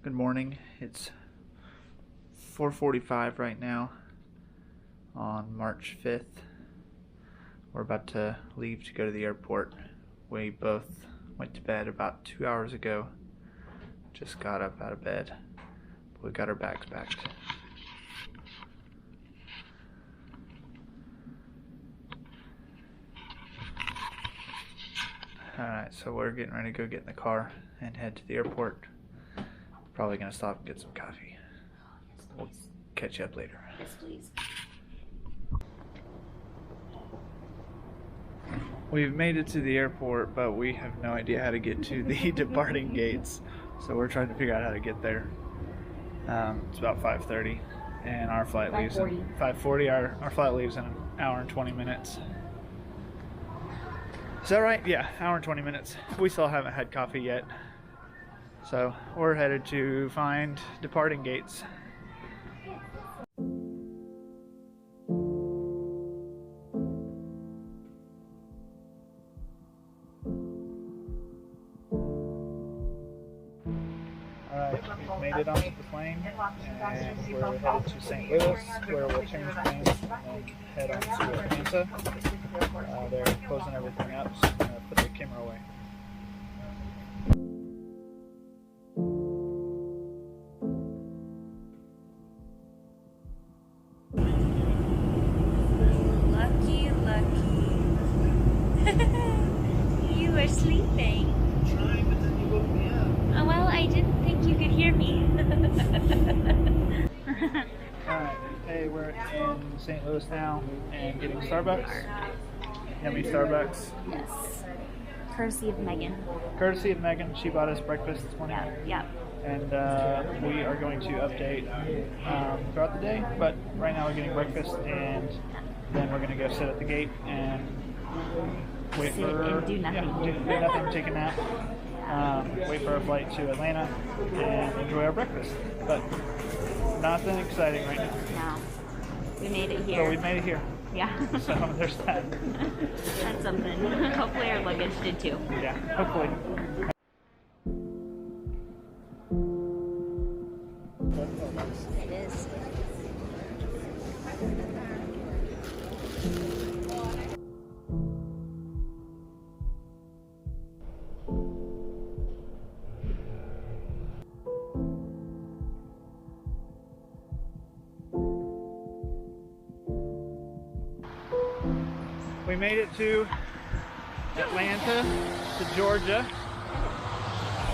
Good morning. It's 4:45 right now on March 5th. We're about to leave to go to the airport. We both went to bed about 2 hours ago. Just got up out of bed. We got our bags packed. Alright, so we're getting ready to go get in the car and head to the airport. Probably gonna stop and get some coffee. Yes, We'll catch you up later. Yes, please. We've made it to the airport, but we have no idea how to get to the departing gates. So we're trying to figure out how to get there. It's about 5:30, and our flight leaves in 5:40. Our flight leaves in an hour and 20 minutes. Is that right? Yeah, hour and 20 minutes. We still haven't had coffee yet. So we're headed to find departing gates. Alright, we've made it onto the plane, and we're headed to St. Louis, where we'll change planes and head on to Atlanta. They're closing everything up, so I'm going to put the camera away. Lucky. You were sleeping. Trying, but then you woke me up. Oh, well, I didn't think you could hear me. Alright, hey, we're in St. Louis now and getting Starbucks. Yummy Starbucks. Yes. Courtesy of Megan. Courtesy of Megan, she bought us breakfast this morning. Yeah. And we are going to update throughout the day, but right now we're getting breakfast, and then we're going to go sit at the gate and wait Sit for and do nothing. do nothing, take a nap, wait for our flight to Atlanta, and enjoy our breakfast. But nothing exciting right now. No. We made it here. So we made it here. Yeah. So there's that. That's something. Hopefully our luggage did too. Yeah, hopefully. It is. We made it to Atlanta, to Georgia.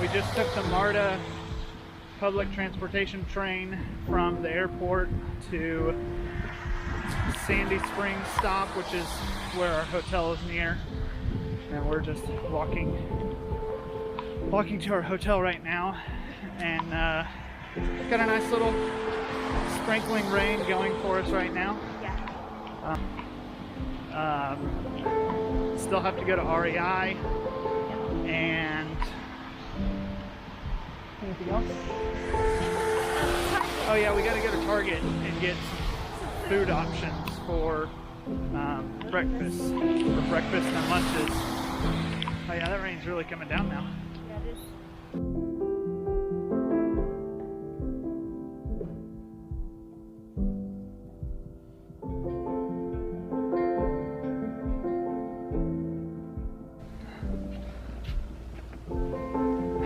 We just took the MARTA public transportation train from the airport to Sandy Springs stop, which is where our hotel is near. And we're just walking to our hotel right now. And got a nice little sprinkling rain going for us right now. Yeah. Still have to go to REI and anything else? Oh yeah, we gotta go to Target and get food options for breakfast and lunches. Oh yeah, that rain's really coming down now. That is.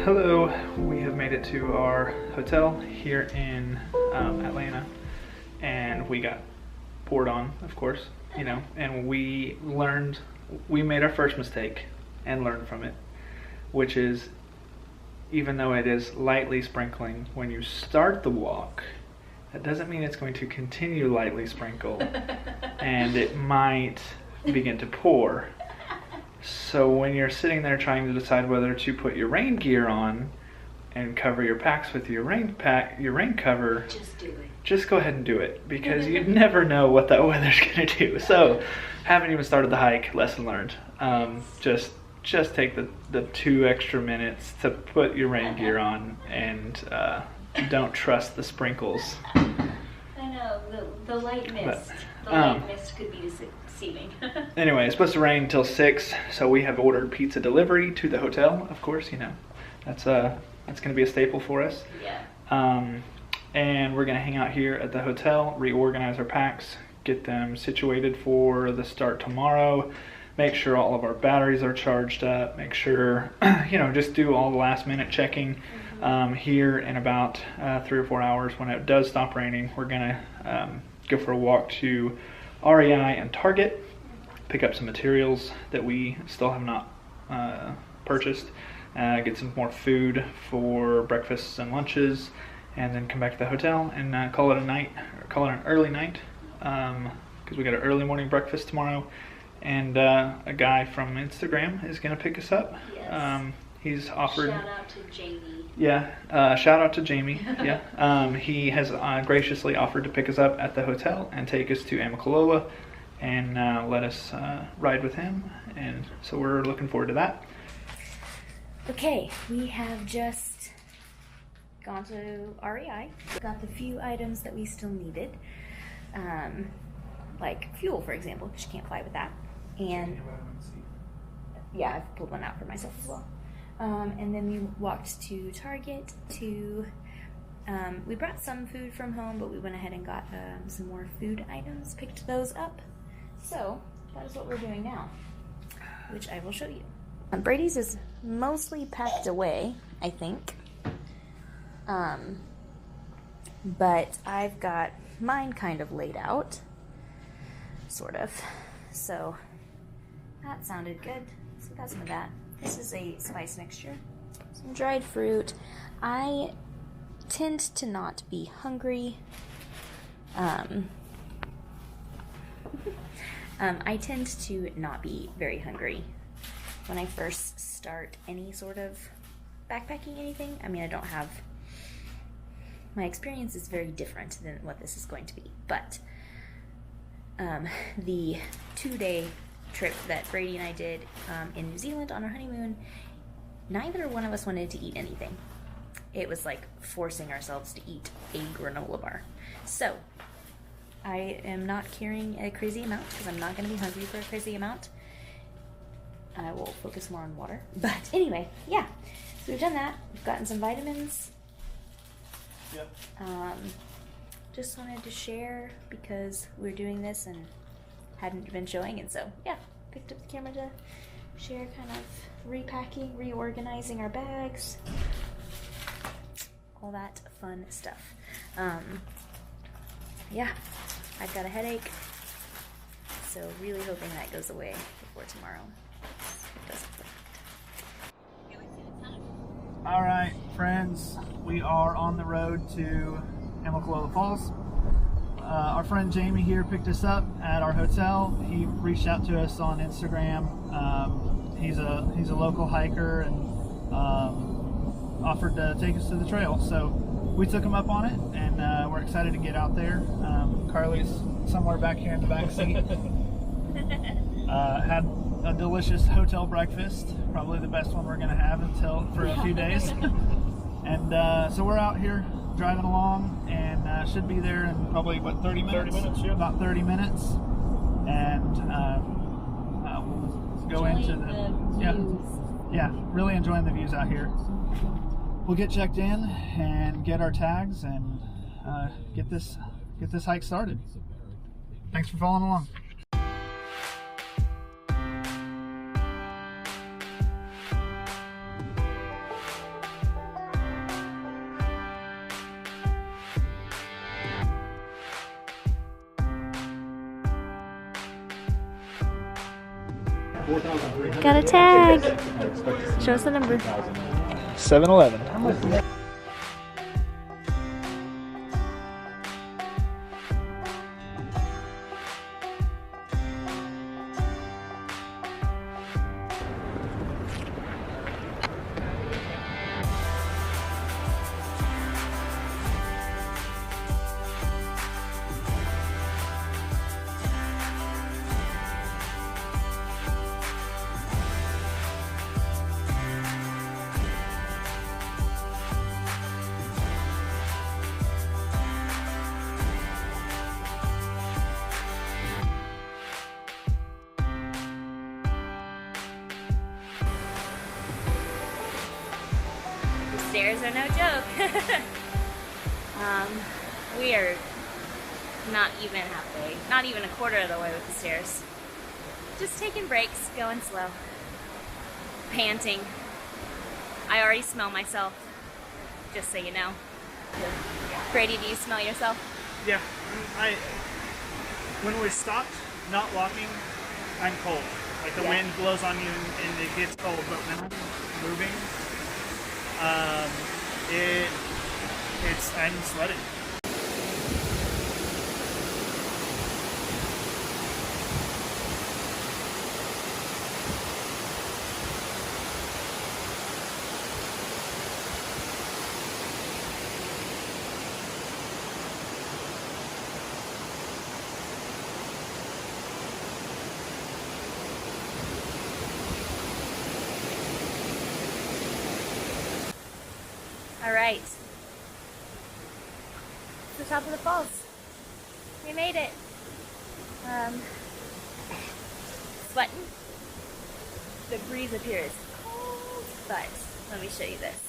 Hello, we have made it to our hotel here in Atlanta, and we got poured on, of course, you know, and we made our first mistake and learned from it, which is, even though it is lightly sprinkling when you start the walk, that doesn't mean it's going to continue lightly sprinkle, and it might begin to pour. So when you're sitting there trying to decide whether to put your rain gear on and cover your packs with your rain cover, Just do it. just go ahead and do it, because you never know what that weather's gonna do. So haven't even started the hike, lesson learned. Just take the 2 extra minutes to put your rain gear on, and don't trust the sprinkles. I know, the light mist. The light mist could be deceiving. Anyway, it's supposed to rain until 6, so we have ordered pizza delivery to the hotel, of course, you know. That's It's going to be a staple for us. Yeah. And we're going to hang out here at the hotel, reorganize our packs, get them situated for the start tomorrow, make sure all of our batteries are charged up, make sure, just do all the last minute checking. Here in about 3 or 4 hours, when it does stop raining, we're going to go for a walk to REI and Target, pick up some materials that we still have not purchased, get some more food for breakfasts and lunches, and then come back to the hotel and call it a night, or call it an early night, because we got an early morning breakfast tomorrow, and a guy from Instagram is going to pick us up. Yes. He's offered. Shout out to Jamie. Yeah, shout out to Jamie. Yeah, he has graciously offered to pick us up at the hotel and take us to Amicalola and let us ride with him, and so we're looking forward to that. Okay, we have just gone to REI, got the few items that we still needed, like fuel, for example, because you can't fly with that, and yeah, I've pulled one out for myself as well. And then we walked to Target to, we brought some food from home, but we went ahead and got some more food items, picked those up. So that is what we're doing now, which I will show you. Brady's is mostly packed away, I think. But I've got mine kind of laid out, sort of. So that sounded good. So we got some of that. This is a spice mixture, some dried fruit. I tend to not be hungry. I tend to not be very hungry when I first start any sort of backpacking anything. I mean, I don't have, my experience is very different than what this is going to be, but the 2-day trip that Brady and I did in New Zealand on our honeymoon, neither one of us wanted to eat anything. It was like forcing ourselves to eat a granola bar. So I am not carrying a crazy amount because I'm not going to be hungry for a crazy amount. I will focus more on water. But anyway, yeah. So we've done that. We've gotten some vitamins. Yep. Just wanted to share because we're doing this and hadn't been showing, and so yeah, picked up the camera to share, kind of repacking, reorganizing our bags, all that fun stuff. Yeah, I've got a headache, so really hoping that goes away before tomorrow. All right, friends, we are on the road to Amicalola Falls. Our friend Jamie here picked us up at our hotel. He reached out to us on Instagram. He's a local hiker and offered to take us to the trail. So we took him up on it, and we're excited to get out there. Carlie's somewhere back here in the back seat. Had a delicious hotel breakfast, probably the best one we're going to have for a few days. And so we're out here driving along, and should be there in probably, what, 30 minutes? 30 minutes, yeah. About 30 minutes. And we'll go into the yeah, really enjoying the views out here. We'll get checked in and get our tags and get this hike started. Thanks for following along. Got a tag. Show us the number. 7-Eleven. stairs are no joke. We are not even halfway, not even a quarter of the way with the stairs. Just taking breaks, going slow, panting. I already smell myself, just so you know. Brady, do you smell yourself? Yeah, when we stopped not walking, I'm cold. Like the wind blows on you and it gets cold, but now moving, I'm sweating. All right, to the top of the falls. We made it. Sweating. The breeze up here is cold, but let me show you this.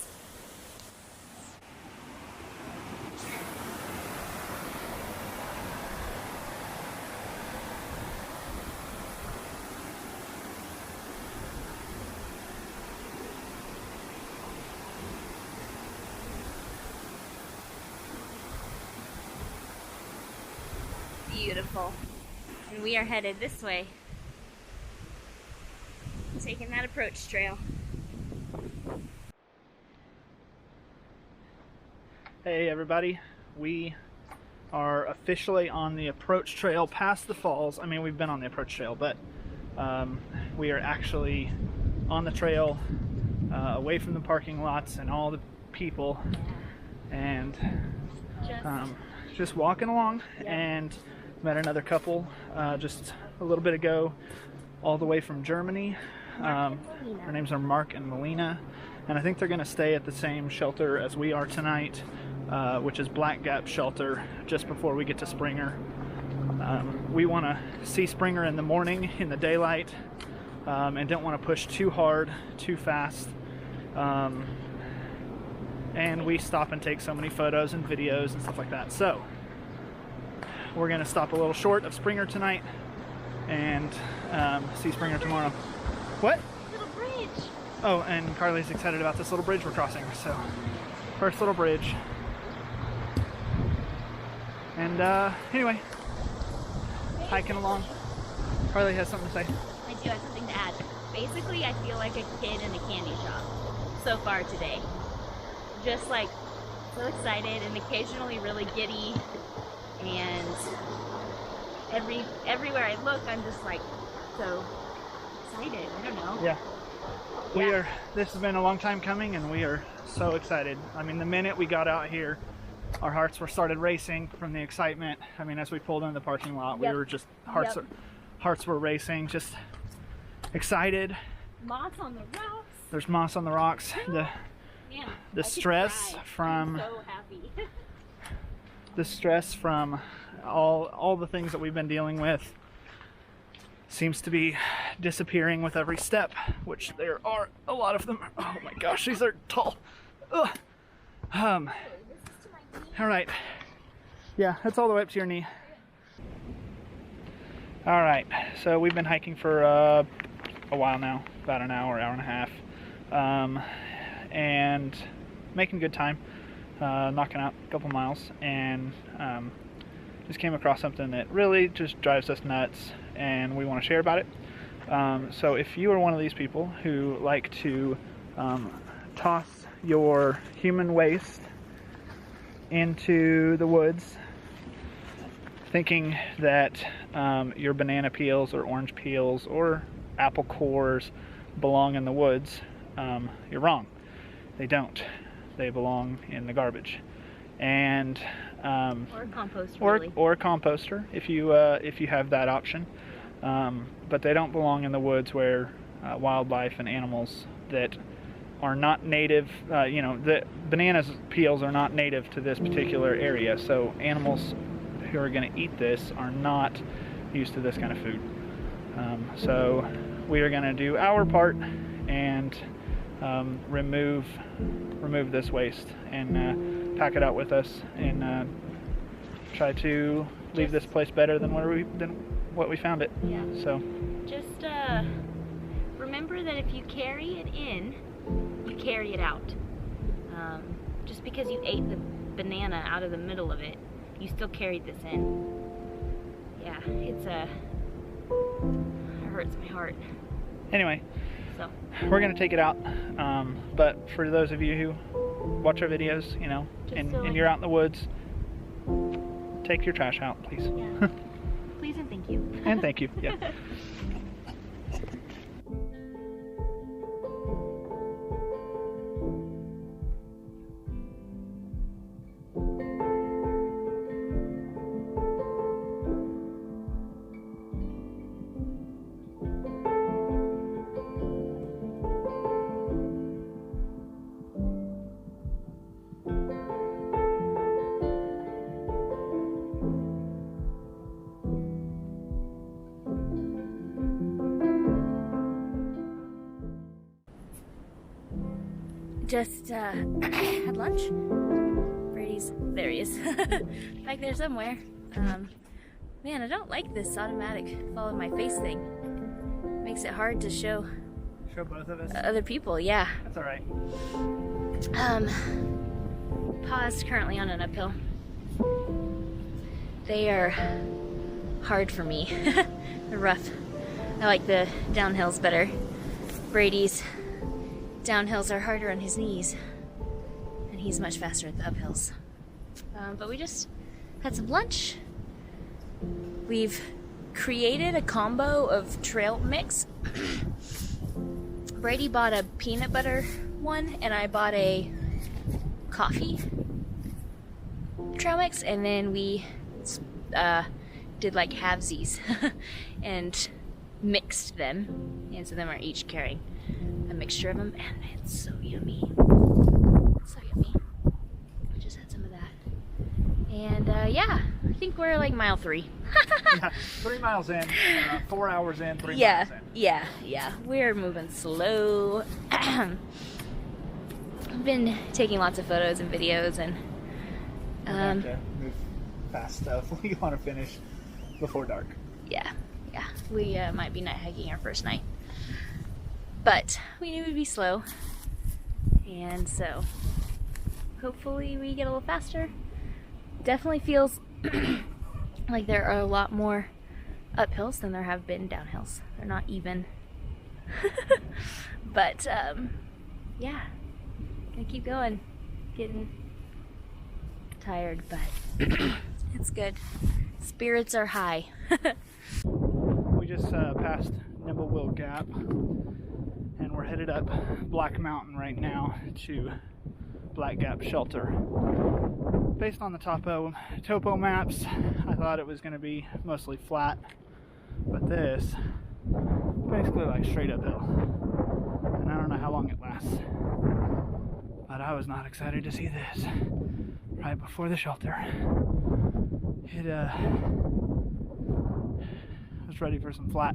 Beautiful. And we are headed this way, taking that approach trail. Hey everybody, we are officially on the approach trail past the falls. I mean, we've been on the approach trail, but we are actually on the trail, away from the parking lots and all the people, and just walking along. And met another couple just a little bit ago, all the way from Germany. Their names are Mark and Melina, and I think they're going to stay at the same shelter as we are tonight, which is Black Gap Shelter, just before we get to Springer. We want to see Springer in the morning, in the daylight, and don't want to push too hard, too fast. And we stop and take so many photos and videos and stuff like that. So we're going to stop a little short of Springer tonight and see Springer tomorrow. What? Little bridge. Oh, and Carly's excited about this little bridge we're crossing. So, first little bridge. And anyway, hiking along. Carly has something to say. I do have something to add. Basically, I feel like a kid in a candy shop so far today. Just like so excited and occasionally really giddy, and everywhere I look, I'm just like so excited. I don't know. Yeah. We are. This has been a long time coming, and we are so excited. I mean, the minute we got out here, our hearts started racing from the excitement. I mean, as we pulled into the parking lot, we were just hearts were racing, just excited. Moss on the rocks. There's moss on the rocks. The stress from I'm so happy. the stress from all the things that we've been dealing with seems to be disappearing with every step, which there are a lot of them. Oh my gosh, these are tall. Ugh. All right. Yeah, that's all the way up to your knee. All right, so we've been hiking for a while now, about an hour and a half, and making good time, knocking out a couple miles, and just came across something that really just drives us nuts, and we want to share about it. So if you are one of these people who like to toss your human waste into the woods, thinking that your banana peels or orange peels or apple cores belong in the woods, you're wrong. They don't. They belong in the garbage. And or a composter, or a composter if you have that option. But they don't belong in the woods where wildlife and animals that are not native, the banana peels are not native to this particular area, so animals who are going to eat this are not used to this kind of food. So we are going to do our part and remove this waste and pack it out with us, and try to leave this place better than what we found it. Yeah. So just remember that if you carry it in, you carry it out. Just because you ate the banana out of the middle of it, you still carried this in. Yeah, it hurts my heart. anyway, So we're gonna take it out. But for those of you who watch our videos, you know, and you're out in the woods, take your trash out, please. yeah. Please and thank you. And thank you. Yeah. Just had lunch. Brady's, there he is, back there somewhere. Man, I don't like this automatic follow my face thing. Makes it hard to show Both of us. other people. Yeah. That's all right. Paused currently on an uphill. They are hard for me. They're rough. I like the downhills better. Brady's downhills are harder on his knees, and he's much faster at the uphills. But we just had some lunch. We've created a combo of trail mix. Brady bought a peanut butter one, and I bought a coffee trail mix, and then we did like halvesies and mixed them, and so then we're each carrying a mixture of them, and it's so yummy. So yummy. I just had some of that. And yeah, I think we're like mile 3. Yeah, 3 miles in, 4 hours in, 3 yeah, miles in. yeah. We're moving slow. I've been taking lots of photos and videos, and We're going to move fast stuff. We want to finish before dark. yeah. We might be night hiking our first night. But we knew we'd be slow, and so hopefully we get a little faster. Definitely feels like there are a lot more uphills than there have been downhills. They're not even. But yeah, gonna keep going. Getting tired, but it's good. Spirits are high. We just passed Nimblewheel Gap, and we're headed up Black Mountain right now to Black Gap Shelter. Based on the topo maps, I thought it was going to be mostly flat, but this basically like straight uphill, and I don't know how long it lasts. But I was not excited to see this right before the shelter. It was ready for some flat.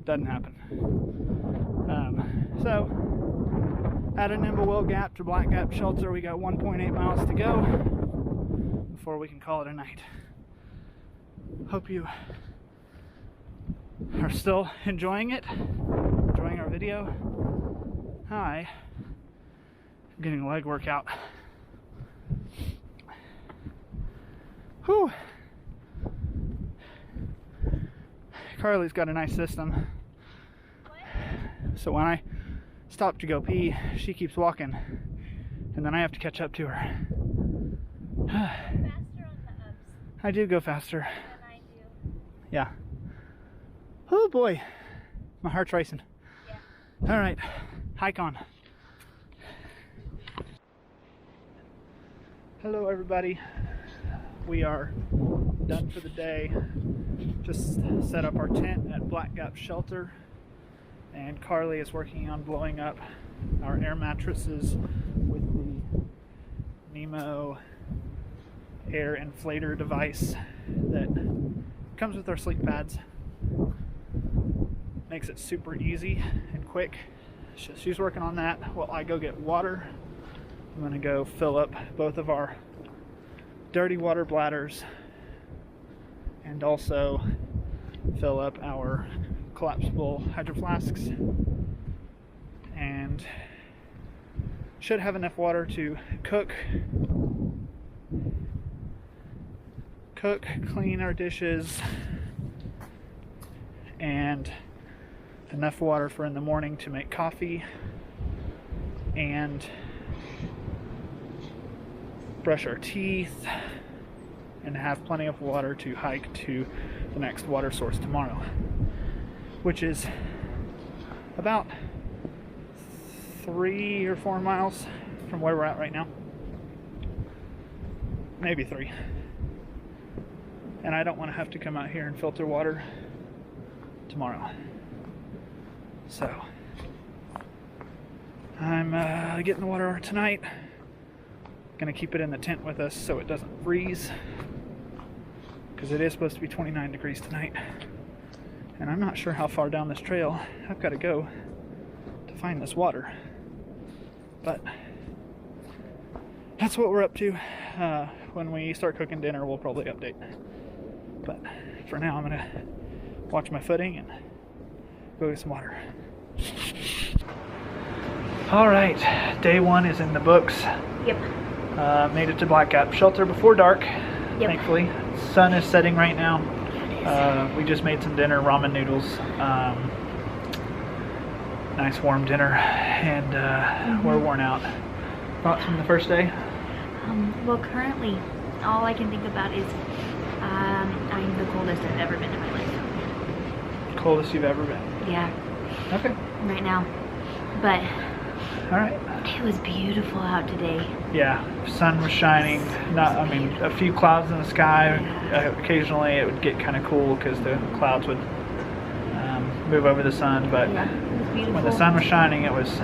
Doesn't happen. So at a Nimblewheel Gap to Black Gap Shelter, we got 1.8 miles to go before we can call it a night. Hope you are still enjoying it, enjoying our video. Hi, I'm getting a leg workout. Whew. Carlie's got a nice system. So when I stop to go pee, she keeps walking, and then I have to catch up to her. Faster on the ups I do go faster. than I do. Yeah. Oh boy, my heart's racing. Yeah. All right, hike on. Hello everybody. We are done for the day. Just set up our tent at Black Gap Shelter, and Carlie is working on blowing up our air mattresses with the Nemo air inflator device that comes with our sleep pads. Makes it super easy and quick, So she's working on that while I go get water. I'm gonna go fill up both of our dirty water bladders and also fill up our collapsible hydro flasks, and should have enough water to cook, clean our dishes, and enough water for in the morning to make coffee and brush our teeth, and have plenty of water to hike to the next water source tomorrow, which is about 3 or 4 miles from where we're at right now. Maybe 3. And I don't want to have to come out here and filter water tomorrow. So I'm getting the water tonight. Gonna keep it in the tent with us so it doesn't freeze, because it is supposed to be 29 degrees tonight, and I'm not sure how far down this trail I've got to go to find this water, but that's what we're up to. When we start cooking dinner, we'll probably update, but for now I'm gonna watch my footing and go get some water. Alright, day 1 is in the books. Yep. Made it to Black Gap Shelter before dark, Yep. thankfully. Sun is setting right now. We just made some dinner, ramen noodles. Nice warm dinner, and we're worn out. Thoughts from the first day? Well, currently, all I can think about is I'm the coldest I've ever been in my life. Coldest you've ever been? Yeah, Okay. right now. But Alright. it was beautiful out today. Yeah, sun was shining. A few clouds in the sky. Occasionally it would get kind of cool because the clouds would move over the sun. But Yeah, it was beautiful. when the sun was shining, it was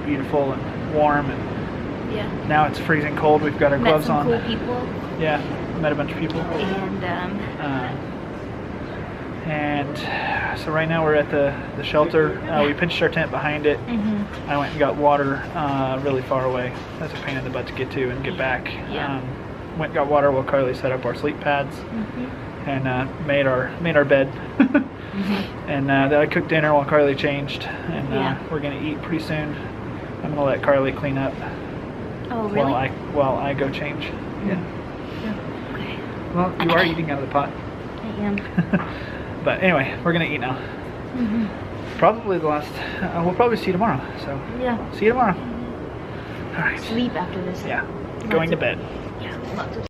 beautiful and warm. And Yeah. now it's freezing cold. We've got our Met gloves some on. cool people. Yeah, met a bunch of people. And And so right now we're at the shelter. We pitched our tent behind it. I went and got water really far away. That's a pain in the butt to get to and get back. Yeah. Went and got water while Carlie set up our sleep pads and made our bed. And then I cooked dinner while Carlie changed, and we're gonna eat pretty soon. I'm gonna let Carlie clean up Oh, really? while I go change. Yeah. Okay. Well, you are eating out of the pot. I am. But anyway, we're gonna eat now. Probably the last. We'll probably see you tomorrow. So Yeah. see you tomorrow. All right. Sleep after this. Yeah. Lots Going to of- bed. Yeah, lots of